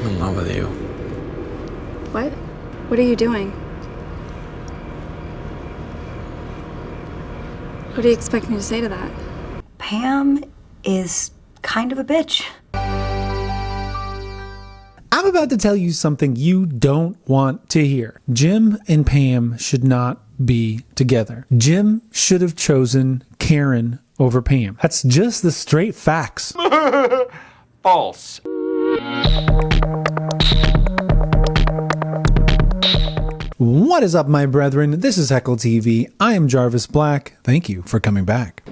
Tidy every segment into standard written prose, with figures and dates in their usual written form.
I'm in love with you. What? What are you doing? What do you expect me to say to that? Pam is kind of a bitch. I'm about to tell you something you don't want to hear. Jim and Pam should not be together. Jim should have chosen Karen over Pam. That's just the straight facts. False. What is up, my brethren? This is Heckle TV. I am Jarvis Black. Thank you for coming back.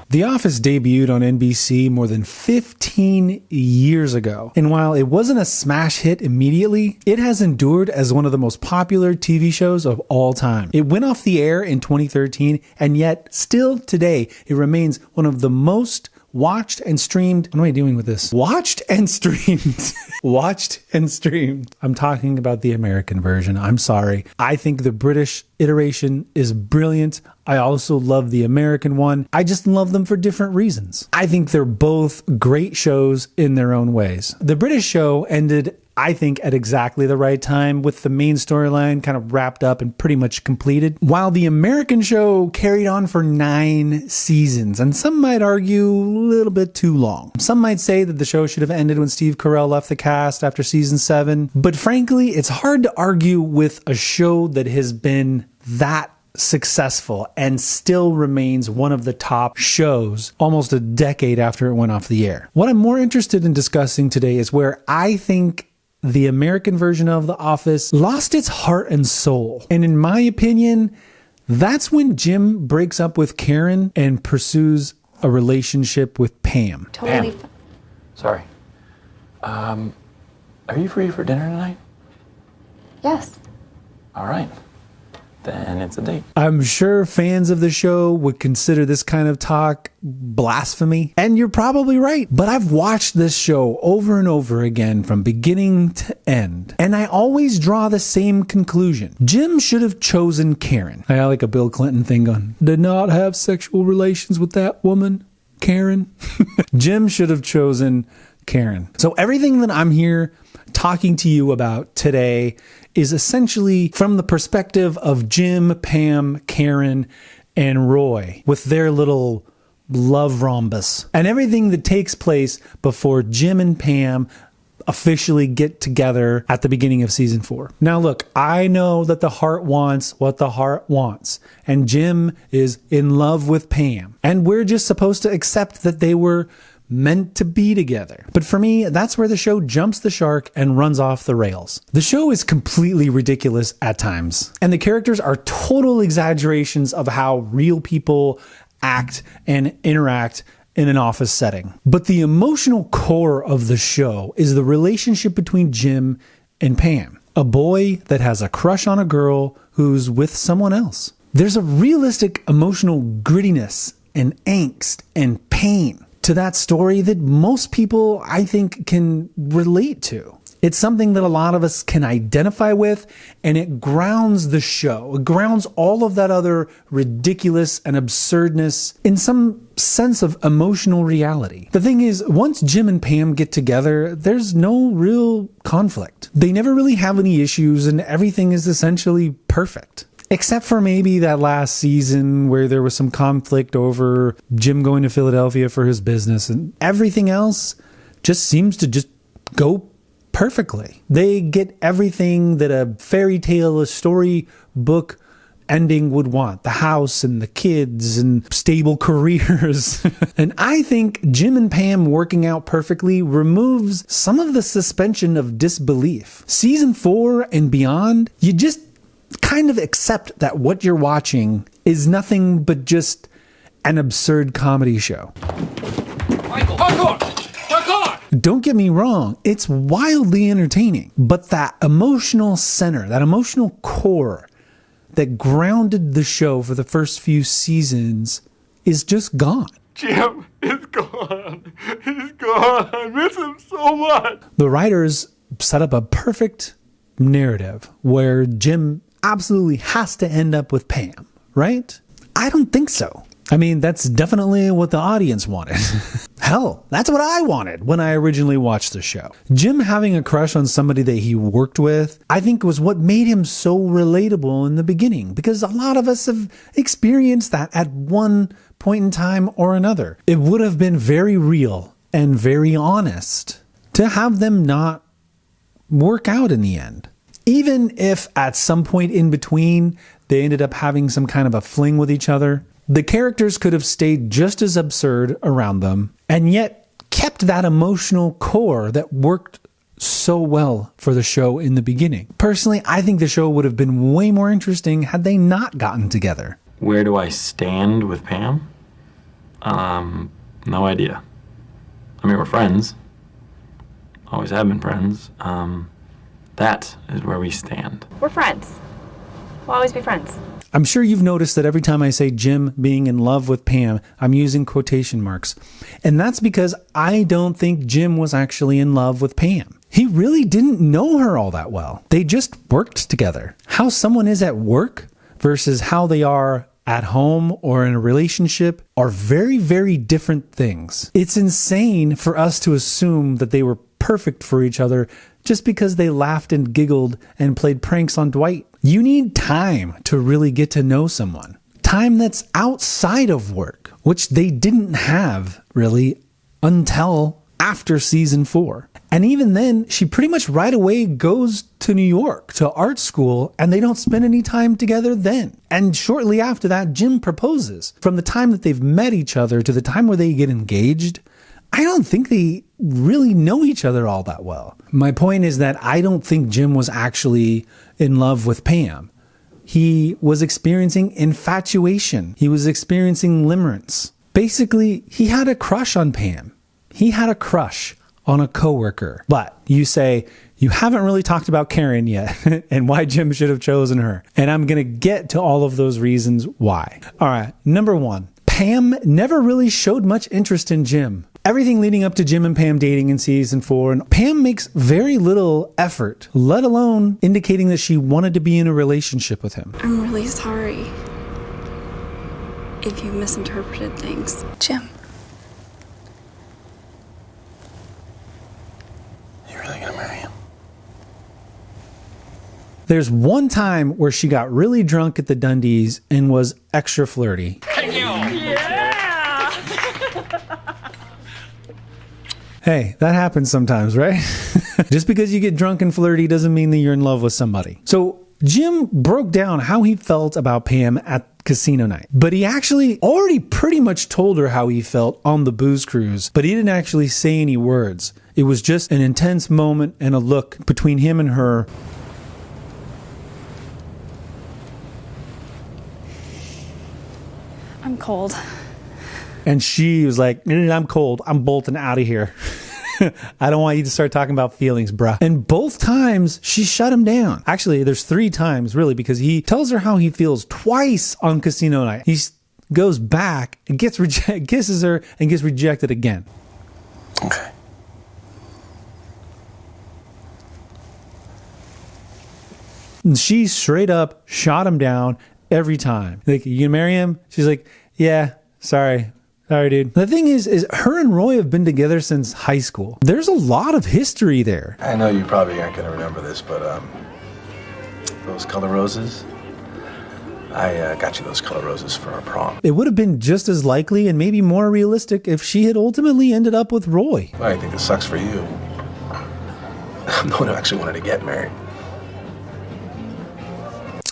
The Office debuted on NBC more than 15 years ago, and while it wasn't a smash hit immediately, it has endured as one of the most popular TV shows of all time. It went off the air in 2013, and yet still today, it remains one of the most watched and streamed. What am I doing with this? Watched and streamed. Watched and streamed. I'm talking about the American version. I'm sorry. I think the British iteration is brilliant. I also love the American one. I just love them for different reasons. I think they're both great shows in their own ways. The British show ended, I think, at exactly the right time, with the main storyline kind of wrapped up and pretty much completed, while the American show carried on for 9 seasons, and some might argue a little bit too long. Some might say that the show should have ended when Steve Carell left the cast after season 7, but frankly, it's hard to argue with a show that has been that successful and still remains one of the top shows almost a decade after it went off the air. What I'm more interested in discussing today is where I think the American version of The Office lost its heart and soul. And in my opinion, that's when Jim breaks up with Karen and pursues a relationship with Pam. Totally. Pam. Sorry. Are you free for dinner tonight? Yes. All right. Then it's a date. I'm sure fans of the show would consider this kind of talk blasphemy, and you're probably right. But I've watched this show over and over again from beginning to end, and I always draw the same conclusion. Jim should have chosen Karen. I like a Bill Clinton thing going, did not have sexual relations with that woman, Karen. Jim should have chosen Karen. So everything that I'm here talking to you about today is essentially from the perspective of Jim, Pam, Karen, and Roy with their little love rhombus and everything that takes place before Jim and Pam officially get together at the beginning of season 4. Now look, I know that the heart wants what the heart wants, and Jim is in love with Pam, and we're just supposed to accept that they were meant to be together. But for me, that's where the show jumps the shark and runs off the rails. The show is completely ridiculous at times, and the characters are total exaggerations of how real people act and interact in an office setting. But the emotional core of the show is the relationship between Jim and Pam, a boy that has a crush on a girl who's with someone else. There's a realistic emotional grittiness and angst and pain to that story that most people, I think, can relate to. It's something that a lot of us can identify with, and it grounds the show. It grounds all of that other ridiculous and absurdness in some sense of emotional reality. The thing is, once Jim and Pam get together, there's no real conflict. They never really have any issues, and everything is essentially perfect. Except for maybe that last season where there was some conflict over Jim going to Philadelphia for his business, and everything else just seems to just go perfectly. They get everything that a fairy tale, a storybook ending would want. The house and the kids and stable careers. And I think Jim and Pam working out perfectly removes some of the suspension of disbelief. Season 4 and beyond, you just kind of accept that what you're watching is nothing but just an absurd comedy show. Michael, parkour! Don't get me wrong, it's wildly entertaining, but that emotional center, that emotional core that grounded the show for the first few seasons is just gone. Jim is gone. He's gone. I miss him so much. The writers set up a perfect narrative where Jim absolutely has to end up with Pam, right? I don't think so. I mean, that's definitely what the audience wanted. Hell, that's what I wanted when I originally watched the show. Jim having a crush on somebody that he worked with, I think was what made him so relatable in the beginning, because a lot of us have experienced that at one point in time or another. It would have been very real and very honest to have them not work out in the end. Even if at some point in between they ended up having some kind of a fling with each other, the characters could have stayed just as absurd around them and yet kept that emotional core that worked so well for the show in the beginning. Personally, I think the show would have been way more interesting had they not gotten together. Where do I stand with Pam? No idea. I mean, we're friends. Always have been friends. That is where we stand. We're friends. We'll always be friends. I'm sure you've noticed that every time I say Jim being in love with Pam, I'm using quotation marks. And that's because I don't think Jim was actually in love with Pam. He really didn't know her all that well. They just worked together. How someone is at work versus how they are at home or in a relationship are very, very different things. It's insane for us to assume that they were perfect for each other just because they laughed and giggled and played pranks on Dwight. You need time to really get to know someone. Time that's outside of work, which they didn't have really until after season 4. And even then, she pretty much right away goes to New York to art school and they don't spend any time together then. And shortly after that, Jim proposes. From the time that they've met each other to the time where they get engaged, I don't think they really know each other all that well. My point is that I don't think Jim was actually in love with Pam. He was experiencing infatuation. He was experiencing limerence. Basically, he had a crush on Pam. He had a crush on a coworker. But you say, you haven't really talked about Karen yet and why Jim should have chosen her. And I'm going to get to all of those reasons why. All right, number 1, Pam never really showed much interest in Jim. Everything leading up to Jim and Pam dating in season 4, and Pam makes very little effort, let alone indicating that she wanted to be in a relationship with him. I'm really sorry if you misinterpreted things. Jim. You really gonna marry him? There's one time where she got really drunk at the Dundies and was extra flirty. Hey, that happens sometimes, right? Just because you get drunk and flirty doesn't mean that you're in love with somebody. So Jim broke down how he felt about Pam at casino night, but he actually already pretty much told her how he felt on the booze cruise, but he didn't actually say any words. It was just an intense moment and a look between him and her. I'm cold. And she was like, I'm cold. I'm bolting out of here. I don't want you to start talking about feelings, bruh. And both times she shut him down. Actually, there's 3 times really, because he tells her how he feels twice on casino night. He goes back and kisses her and gets rejected again. Okay. And she straight up shot him down every time. Like, you gonna marry him? She's like, yeah, sorry, dude. The thing is her and Roy have been together since high school. There's a lot of history there. I know you probably aren't gonna remember this, but those color roses, I got you those color roses for our prom. It would have been just as likely and maybe more realistic if she had ultimately ended up with Roy. Well, I think it sucks for you. I'm the one who actually wanted to get married.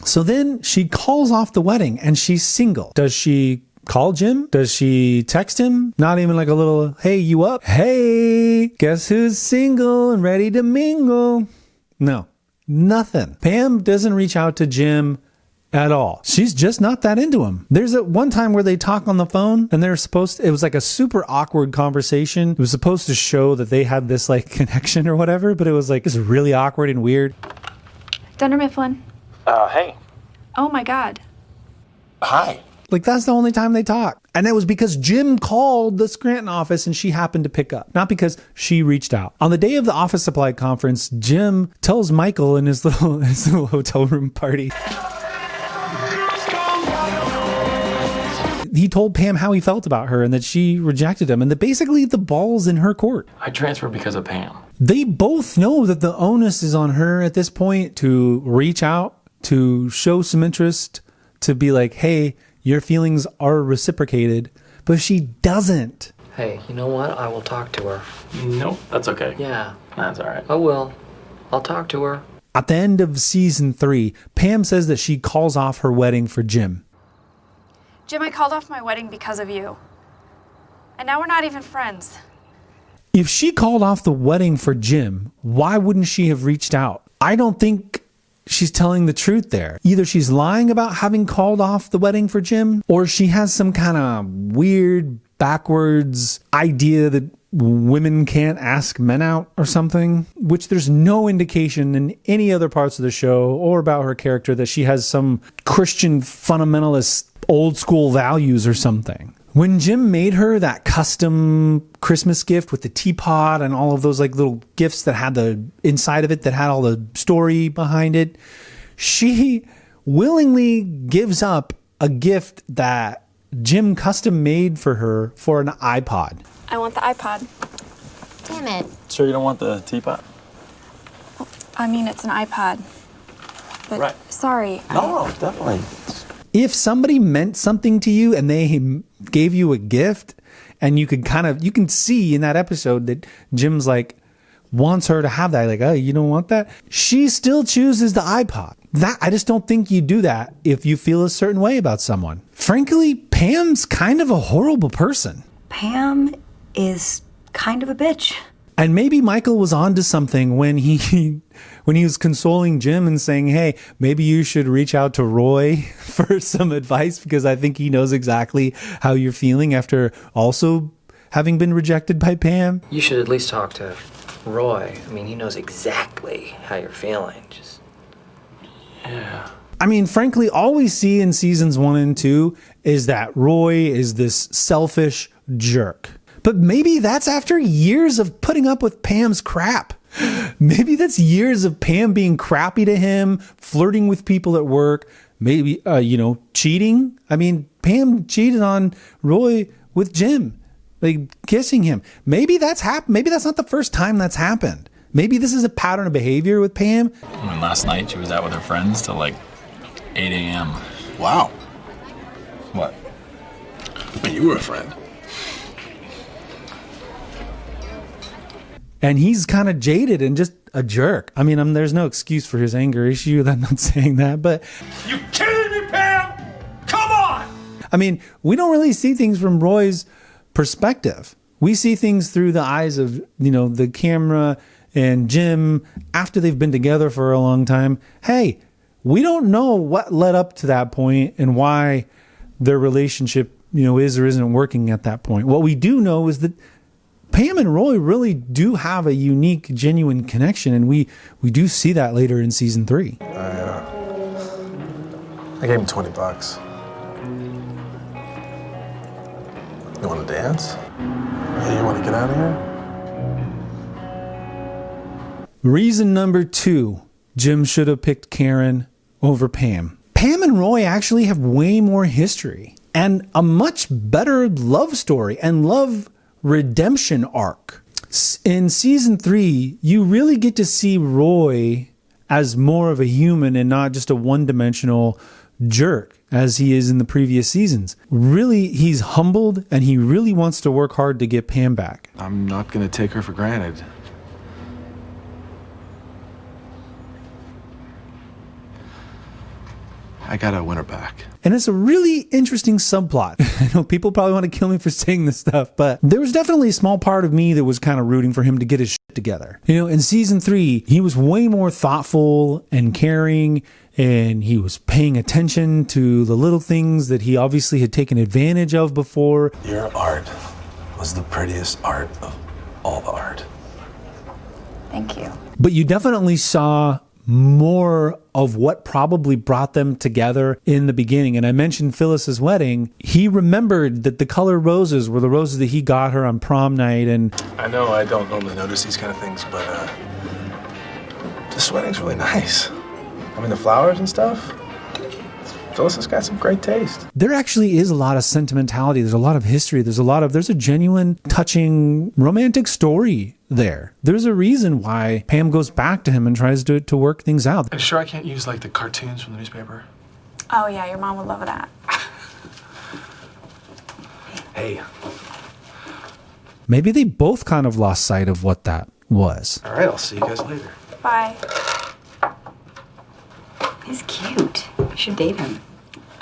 So then she calls off the wedding and she's single. Does she call Jim? Does she text him? Not even like a little, hey, you up? Hey, guess who's single and ready to mingle? No, nothing. Pam doesn't reach out to Jim at all. She's just not that into him. There's one time where they talk on the phone and it was like a super awkward conversation. It was supposed to show that they had this like connection or whatever, but it was like, it's really awkward and weird. Dunder Mifflin. Hey. Oh my God. Hi. Like, that's the only time they talk. And that was because Jim called the Scranton office and she happened to pick up, not because she reached out. On the day of the office supply conference, Jim tells Michael in his little hotel room party he told Pam how he felt about her and that she rejected him and that basically the ball's in her court. I transferred because of Pam. They both know that the onus is on her at this point to reach out, to show some interest, to be like, hey, your feelings are reciprocated, but she doesn't. Hey, you know what? I will talk to her. Nope, that's okay. Yeah. That's all right. I will. I'll talk to her. At the end of season 3, Pam says that she calls off her wedding for Jim. Jim, I called off my wedding because of you. And now we're not even friends. If she called off the wedding for Jim, why wouldn't she have reached out? I don't think she's telling the truth there. Either she's lying about having called off the wedding for Jim, or she has some kind of weird backwards idea that women can't ask men out or something, which there's no indication in any other parts of the show or about her character that she has some Christian fundamentalist old school values or something. When Jim made her that custom Christmas gift with the teapot and all of those like little gifts that had the inside of it that had all the story behind it, she willingly gives up a gift that Jim custom made for her for an iPod. I want the iPod. Damn it. Sure you don't want the teapot? I mean, it's an iPod. But Right. sorry. No, definitely. If somebody meant something to you and they gave you a gift and you can see in that episode that Jim's like wants her to have that, like, oh, you don't want that? She still chooses the iPod. That I just don't think you do that if you feel a certain way about someone. Frankly, Pam's kind of a horrible person. Pam is kind of a bitch. And maybe Michael was onto something when he was consoling Jim and saying, hey, maybe you should reach out to Roy for some advice because I think he knows exactly how you're feeling after also having been rejected by Pam. You should at least talk to Roy. I mean, he knows exactly how you're feeling. Just... Yeah. I mean, frankly, all we see in seasons 1 and 2 is that Roy is this selfish jerk. But maybe that's after years of putting up with Pam's crap. Maybe that's years of Pam being crappy to him, flirting with people at work, maybe, cheating. I mean, Pam cheated on Roy with Jim, like kissing him. Maybe that's happened. Maybe that's not the first time that's happened. Maybe this is a pattern of behavior with Pam. I mean, last night she was out with her friends till like 8 a.m. Wow. What? But you were a friend. And he's kind of jaded and just a jerk. I mean, there's no excuse for his anger issue. I'm not saying that, but... You kidding me, Pam? Come on! I mean, we don't really see things from Roy's perspective. We see things through the eyes of, the camera and Jim after they've been together for a long time. Hey, we don't know what led up to that point and why their relationship, is or isn't working at that point. What we do know is that Pam and Roy really do have a unique, genuine connection, and we do see that later in season 3. I gave him $20. You want to dance? Hey, you want to get out of here? Reason number 2, Jim should have picked Karen over Pam. Pam and Roy actually have way more history and a much better love story and love redemption arc. In season 3, you really get to see Roy as more of a human and not just a one-dimensional jerk as he is in the previous seasons. Really, he's humbled and he really wants to work hard to get Pam back. I'm not going to take her for granted. I gotta win her back. And it's a really interesting subplot. I know people probably want to kill me for saying this stuff, but there was definitely a small part of me that was kind of rooting for him to get his shit together. In season 3, he was way more thoughtful and caring, and he was paying attention to the little things that he obviously had taken advantage of before. Your art was the prettiest art of all the art. Thank you. But you definitely saw more of what probably brought them together in the beginning. And I mentioned Phyllis's wedding. He remembered that the color roses were the roses that he got her on prom night. And I know I don't normally notice these kind of things, but this wedding's really nice. I mean, the flowers and stuff, Phyllis has got some great taste. There actually is a lot of sentimentality. There's a lot of history. There's a genuine, touching, romantic story there. There's a reason why Pam goes back to him and tries to work things out. Are you sure I can't use like the cartoons from the newspaper? Oh yeah, your mom would love that. Hey, Maybe they both kind of lost sight of what that was. all right, I'll see you guys later. Bye. He's cute. You should date him.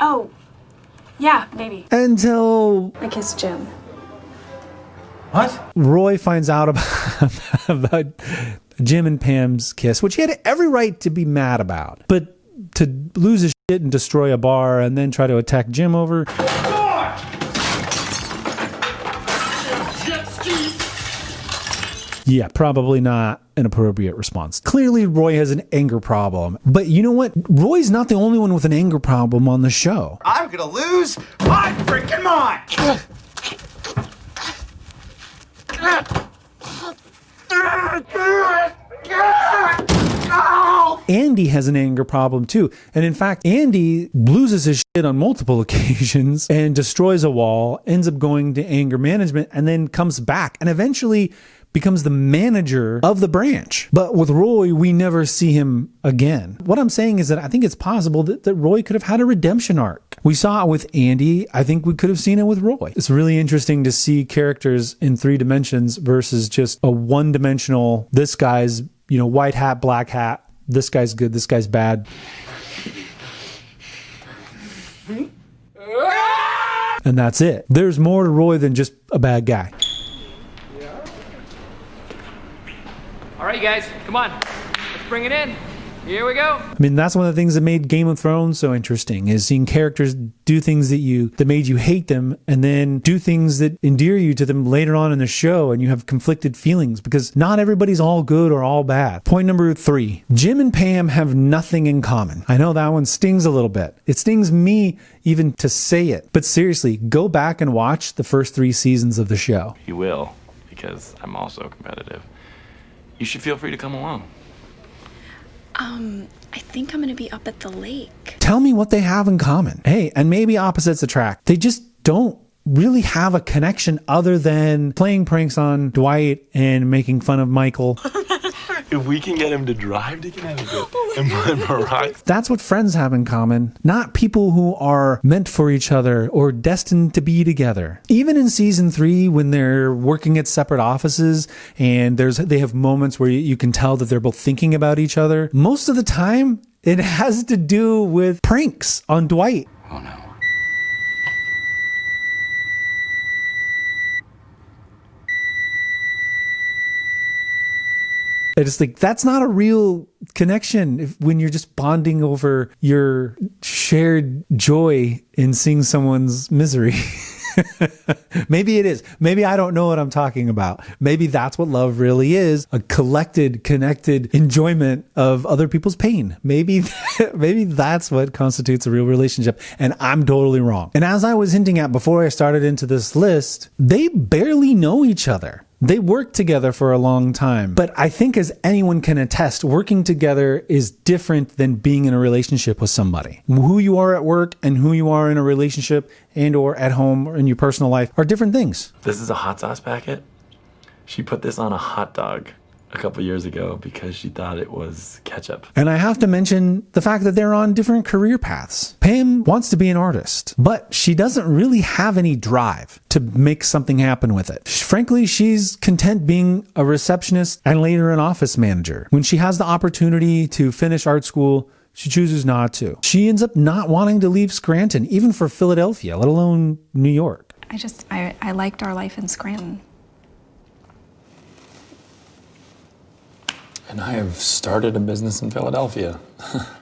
Oh, yeah, maybe. Until I kissed Jim. What? Roy finds out about Jim and Pam's kiss, which he had every right to be mad about. But to lose his shit and destroy a bar and then try to attack Jim over... Yeah, probably not an appropriate response. Clearly, Roy has an anger problem. But you know what? Roy's not the only one with an anger problem on the show. I'm gonna lose my freaking mind! Andy has an anger problem too. And in fact, Andy loses his shit on multiple occasions and destroys a wall, ends up going to anger management, and then comes back and eventually becomes the manager of the branch. But with Roy, we never see him again. What I'm saying is that I think it's possible that Roy could have had a redemption arc. We saw it with Andy. I think we could have seen it with Roy. It's really interesting to see characters in 3 dimensions versus just a one-dimensional, this guy's, white hat, black hat, this guy's good, this guy's bad. And that's it. There's more to Roy than just a bad guy. All right, you guys, come on. Let's bring it in. Here we go. I mean, that's one of the things that made Game of Thrones so interesting, is seeing characters do things that made you hate them, and then do things that endear you to them later on in the show, and you have conflicted feelings, because not everybody's all good or all bad. Point number 3, Jim and Pam have nothing in common. I know that one stings a little bit. It stings me even to say it. But seriously, go back and watch the first 3 seasons of the show. You will, because I'm also competitive. You should feel free to come along. I think I'm gonna be up at the lake. Tell me what they have in common. Hey, and maybe opposites attract. They just don't really have a connection other than playing pranks on Dwight and making fun of Michael. If we can get him to drive to Connecticut and Mariah. That's what friends have in common, not people who are meant for each other or destined to be together. Even in season 3, when they're working at separate offices and they have moments where you can tell that they're both thinking about each other, most of the time it has to do with pranks on Dwight. Oh no. I just think that's not a real connection when you're just bonding over your shared joy in seeing someone's misery. Maybe it is. Maybe I don't know what I'm talking about. Maybe that's what love really is, a collected, connected enjoyment of other people's pain. Maybe that's what constitutes a real relationship, and I'm totally wrong. And as I was hinting at before I started into this list, they barely know each other. They worked together for a long time. But I think, as anyone can attest, working together is different than being in a relationship with somebody. Who you are at work and who you are in a relationship and or at home or in your personal life are different things. This is a hot sauce packet. She put this on a hot dog a couple years ago because she thought it was ketchup. And I have to mention the fact that they're on different career paths. Pam wants to be an artist, but she doesn't really have any drive to make something happen with it. Frankly, she's content being a receptionist and later an office manager. When she has the opportunity to finish art school, she chooses not to. She ends up not wanting to leave Scranton, even for Philadelphia, let alone New York. I liked our life in Scranton. And I have started a business in Philadelphia.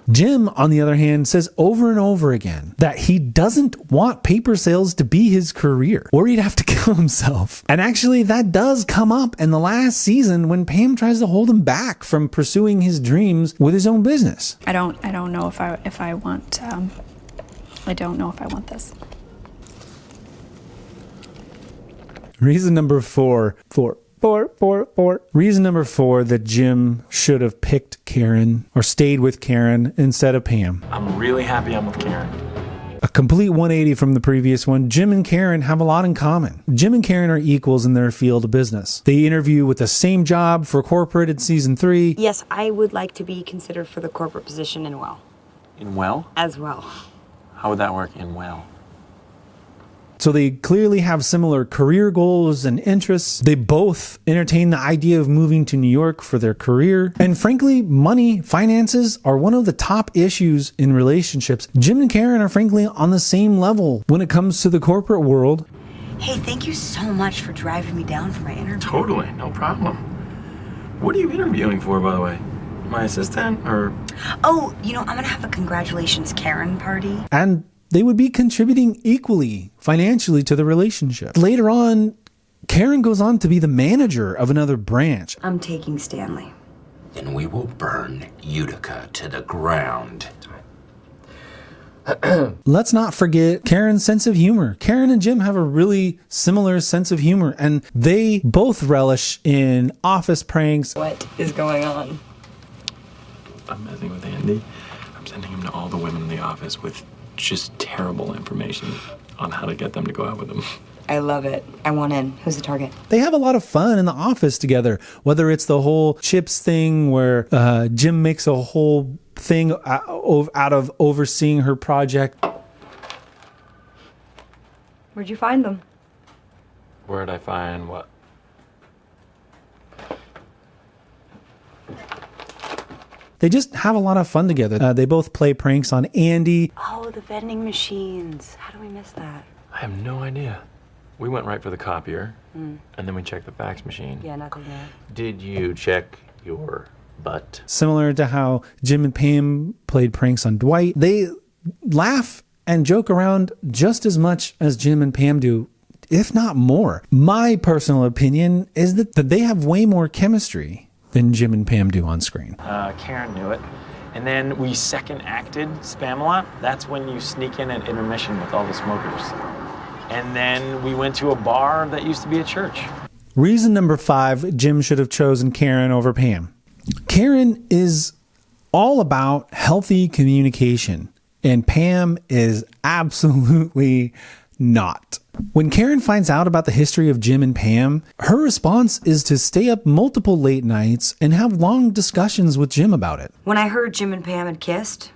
Jim, on the other hand, says over and over again that he doesn't want paper sales to be his career, or he'd have to kill himself. And actually, that does come up in the last season when Pam tries to hold him back from pursuing his dreams with his own business. I don't know if I want I don't know if I want this. Reason number 4. Reason number 4 that Jim should have picked Karen or stayed with Karen instead of Pam. I'm really happy I'm with Karen. A complete 180 from the previous one. Jim and Karen have a lot in common. Jim and Karen are equals in their field of business. They interview with the same job for corporate in season 3. Yes, I would like to be considered for the corporate position in well. In well? As well. How would that work in well? So they clearly have similar career goals and interests. They both entertain the idea of moving to New York for their career. And frankly, money, finances are one of the top issues in relationships. Jim and Karen are frankly on the same level when it comes to the corporate world. Hey, thank you so much for driving me down for my interview. Totally, no problem. What are you interviewing for, by the way? My assistant, or? Oh, I'm gonna have a congratulations Karen party. And they would be contributing equally financially to the relationship. Later on, Karen goes on to be the manager of another branch. I'm taking Stanley. Then we will burn Utica to the ground. Let's not forget Karen's sense of humor. Karen and Jim have a really similar sense of humor, and they both relish in office pranks. What is going on? I'm messing with Andy. I'm sending him to all the women in the office with just terrible information on how to get them to go out with him. I love it. I want in. Who's the target? They have a lot of fun in the office together, whether it's the whole chips thing where Jim makes a whole thing out of overseeing her project. Where'd you find them? Where'd I find what? They just have a lot of fun together. They both play pranks on Andy. Oh, the vending machines. How do we miss that? I have no idea. We went right for the copier, and then we checked the fax machine. Yeah, nothing there. Did you check your butt? Similar to how Jim and Pam played pranks on Dwight, they laugh and joke around just as much as Jim and Pam do, if not more. My personal opinion is that they have way more chemistry than Jim and Pam do on screen. Karen knew it. And then we second acted Spamalot. That's when you sneak in at intermission with all the smokers. And then we went to a bar that used to be a church. Reason number 5, Jim should have chosen Karen over Pam. Karen is all about healthy communication, and Pam is absolutely not. When Karen finds out about the history of Jim and Pam, her response is to stay up multiple late nights and have long discussions with Jim about it. When I heard Jim and Pam had kissed,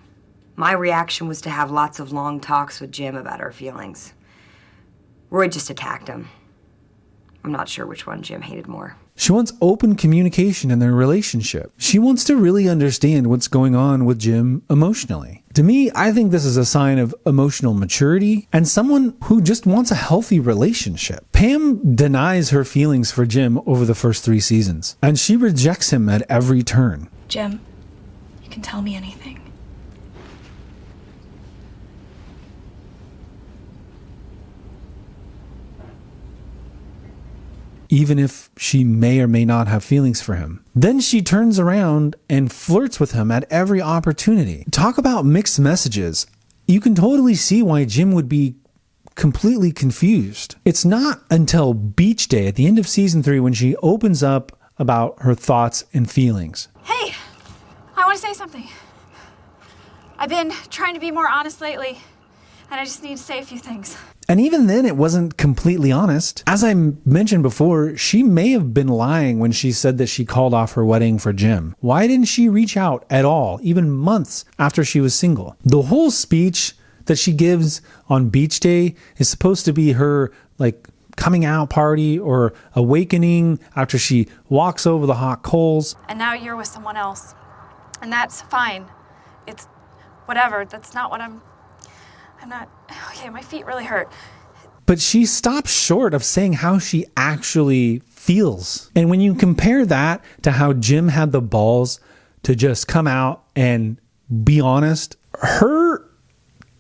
my reaction was to have lots of long talks with Jim about our feelings. Roy just attacked him. I'm not sure which one Jim hated more. She wants open communication in their relationship. She wants to really understand what's going on with Jim emotionally. To me, I think this is a sign of emotional maturity and someone who just wants a healthy relationship. Pam denies her feelings for Jim over the first 3 seasons, and she rejects him at every turn. Jim, you can tell me anything. Even if she may or may not have feelings for him. Then she turns around and flirts with him at every opportunity. Talk about mixed messages. You can totally see why Jim would be completely confused. It's not until beach day at the end of season 3 when she opens up about her thoughts and feelings. Hey, I want to say something. I've been trying to be more honest lately, and I just need to say a few things. And even then, it wasn't completely honest. As I mentioned before, she may have been lying when she said that she called off her wedding for Jim. Why didn't she reach out at all, even months after she was single? The whole speech that she gives on beach day is supposed to be her, coming out party or awakening after she walks over the hot coals. And now you're with someone else. And that's fine. It's whatever. That's not what I'm not... Okay, my feet really hurt. But she stops short of saying how she actually feels. And when you compare that to how Jim had the balls to just come out and be honest, her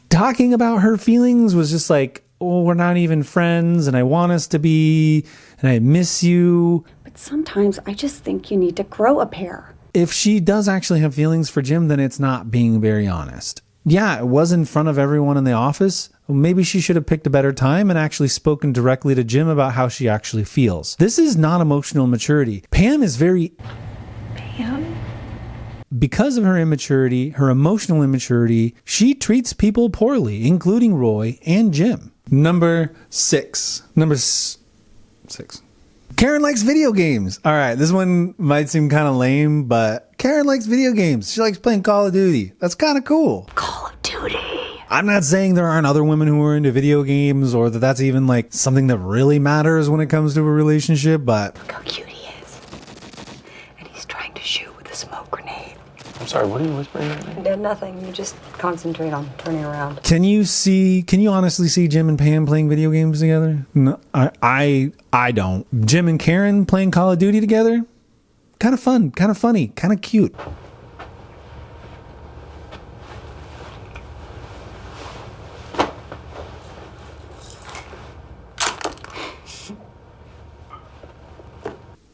talking about her feelings was just like, oh, we're not even friends, and I want us to be, and I miss you. But sometimes I just think you need to grow a pair. If she does actually have feelings for Jim, then it's not being very honest. Yeah, it was in front of everyone in the office. Maybe she should have picked a better time and actually spoken directly to Jim about how she actually feels. This is not emotional maturity. Pam is very because of her immaturity, her emotional immaturity, she treats people poorly, including Roy and Jim. Number 6. Karen likes video games. All right, this one might seem kind of lame, but Karen likes video games. She likes playing Call of Duty. That's kind of cool. Call of Duty. I'm not saying there aren't other women who are into video games or that that's even like something that really matters when it comes to a relationship, but Look how cute he is. And he's trying to shoot with a smoke grenade. I'm sorry, what are you whispering at me? Nothing. You just concentrate on turning around. can you honestly see Jim and Pam playing video games together? No, I don't. Jim and Karen playing Call of Duty together? Kind of fun, kind of funny, kind of cute.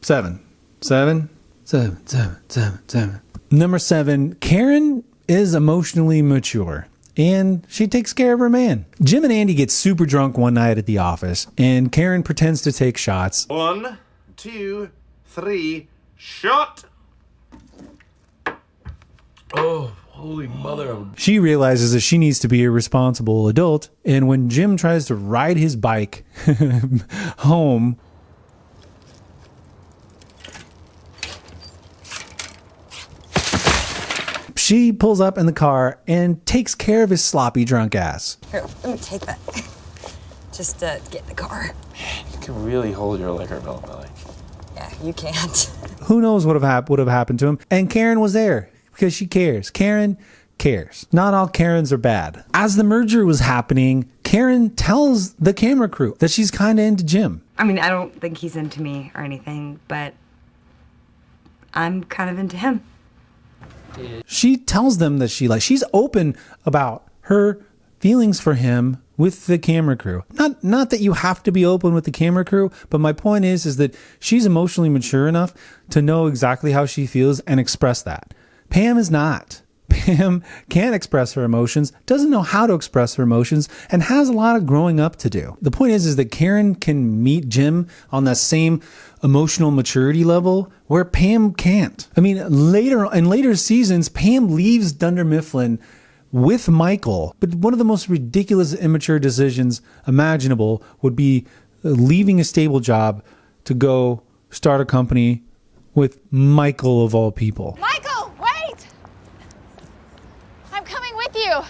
Seven. Number 7, Karen is emotionally mature and she takes care of her man. Jim and Andy get super drunk one night at the office and Karen pretends to take shots. 1, 2, 3, shot! Oh, holy mother of... She realizes that she needs to be a responsible adult, and when Jim tries to ride his bike home, she pulls up in the car and takes care of his sloppy drunk ass. Here, let me take that. Just get in the car. You can really hold your liquor bill, Billy. Yeah, you can't. Who knows what would have happened to him? And Karen was there because she cares. Karen cares. Not all Karens are bad. As the merger was happening, Karen tells the camera crew that she's kind of into Jim. I mean, I don't think he's into me or anything, but I'm kind of into him. She tells them that she's open about her feelings for him with the camera crew. Not that you have to be open with the camera crew, but my point is that she's emotionally mature enough to know exactly how she feels and express that. Pam is not. Pam can't express her emotions, doesn't know how to express her emotions, and has a lot of growing up to do. The point is that Karen can meet Jim on that same emotional maturity level where Pam can't. I mean, in later seasons, Pam leaves Dunder Mifflin with Michael, but one of the most ridiculous, immature decisions imaginable would be leaving a stable job to go start a company with Michael of all people. Michael, wait! I'm coming with you.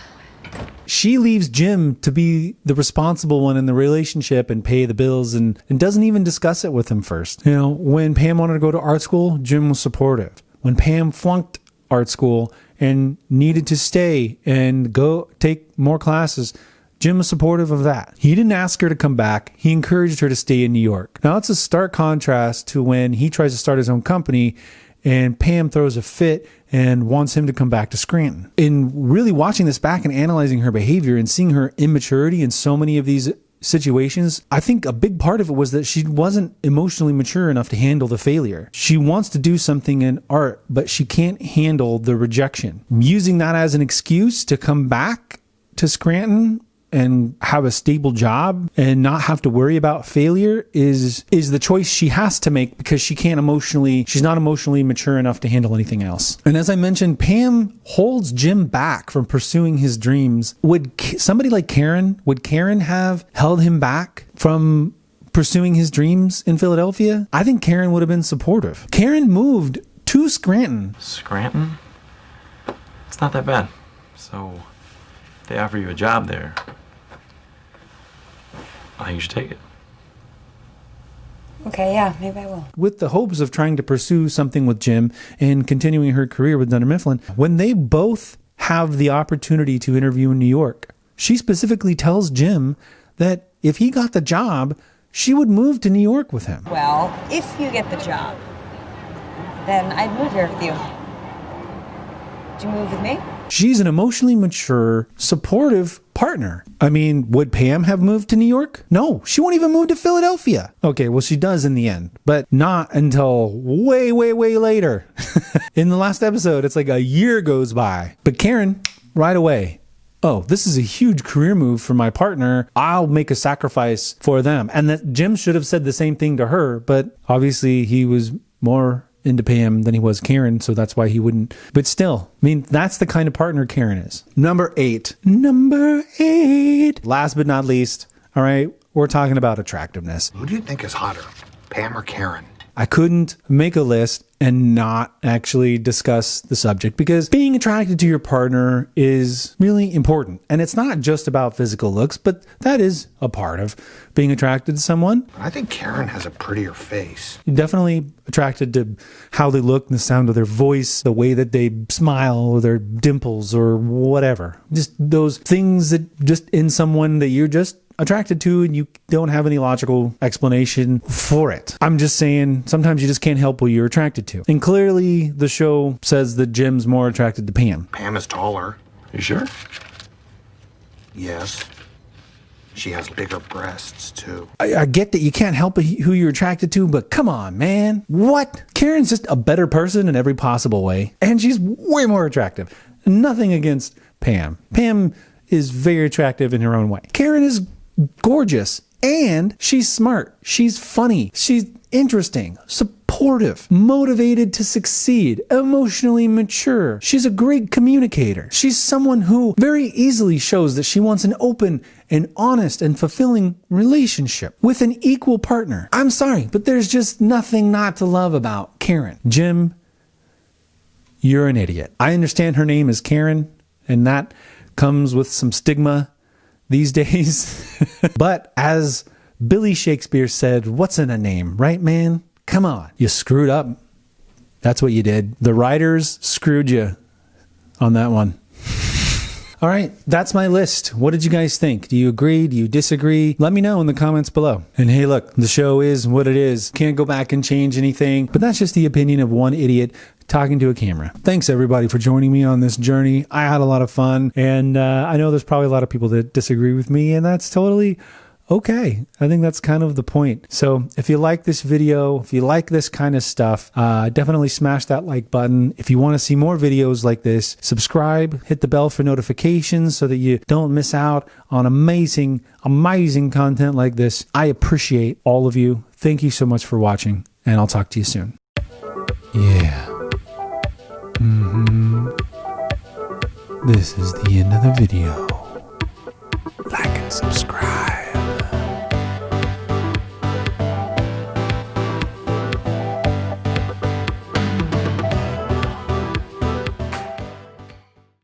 She leaves Jim to be the responsible one in the relationship and pay the bills and doesn't even discuss it with him first. You know, when Pam wanted to go to art school, Jim was supportive. When Pam flunked art school and needed to stay and go take more classes, Jim was supportive of that. He didn't ask her to come back. He encouraged her to stay in New York. Now, it's a stark contrast to when he tries to start his own company and Pam throws a fit and wants him to come back to Scranton. In really watching this back and analyzing her behavior and seeing her immaturity in so many of these situations, I think a big part of it was that she wasn't emotionally mature enough to handle the failure. She wants to do something in art, but she can't handle the rejection. Using that as an excuse to come back to Scranton and have a stable job and not have to worry about failure is the choice she has to make because she's not emotionally mature enough to handle anything else. And as I mentioned, Pam holds Jim back from pursuing his dreams. Would somebody like Karen have held him back from pursuing his dreams in Philadelphia? I think Karen would have been supportive. Karen moved to Scranton. Scranton? It's not that bad. So, if they offer you a job there, I think you should take it. Okay, yeah, maybe I will. With the hopes of trying to pursue something with Jim and continuing her career with Dunder Mifflin, when they both have the opportunity to interview in New York, she specifically tells Jim that if he got the job, she would move to New York with him. Well, if you get the job, then I'd move here with you. Do you move with me? She's an emotionally mature, supportive partner. I mean, would Pam have moved to New York? No, she won't even move to Philadelphia. Okay, well, she does in the end, but not until way, way, way later. In the last episode, it's like a year goes by. But Karen, right away, oh, this is a huge career move for my partner. I'll make a sacrifice for them. And that Jim should have said the same thing to her, but obviously he was more into Pam than he was Karen, so that's why he wouldn't. But still, I mean, that's the kind of partner Karen is. Number 8. Last but not least, all right, we're talking about attractiveness. Who do you think is hotter, Pam or Karen? I couldn't make a list and not actually discuss the subject because being attracted to your partner is really important. And it's not just about physical looks, but that is a part of being attracted to someone. I think Karen has a prettier face. You're definitely attracted to how they look and the sound of their voice, the way that they smile, or their dimples, or whatever. Just those things that just in someone that you're just attracted to and you don't have any logical explanation for it. I'm just saying sometimes you just can't help what you're attracted to. And clearly the show says that Jim's more attracted to Pam. Pam is taller. You sure? Yes. She has bigger breasts, too. I get that you can't help who you're attracted to, but come on, man. What? Karen's just a better person in every possible way. And she's way more attractive. Nothing against Pam. Pam is very attractive in her own way. Karen is gorgeous and she's smart. She's funny. She's interesting, supportive, motivated to succeed, emotionally mature. She's a great communicator. She's someone who very easily shows that she wants an open and honest and fulfilling relationship with an equal partner. I'm sorry, but there's just nothing not to love about Karen. Jim, you're an idiot. I understand her name is Karen, and that comes with some stigma these days. But as Billy Shakespeare said, what's in a name, right, man? Come on. You screwed up. That's what you did. The writers screwed you on that one. All right, that's my list. What did you guys think? Do you agree? Do you disagree? Let me know in the comments below. And hey, look, the show is what it is. Can't go back and change anything, but that's just the opinion of one idiot talking to a camera. Thanks everybody for joining me on this journey. I had a lot of fun, and I know there's probably a lot of people that disagree with me, and that's totally okay. I think that's kind of the point. So if you like this video, if you like this kind of stuff, definitely smash that like button. If you want to see more videos like this, subscribe, hit the bell for notifications so that you don't miss out on amazing content like this. I appreciate all of you. Thank you so much for watching, and I'll talk to you soon. Yeah. This is the end of the video.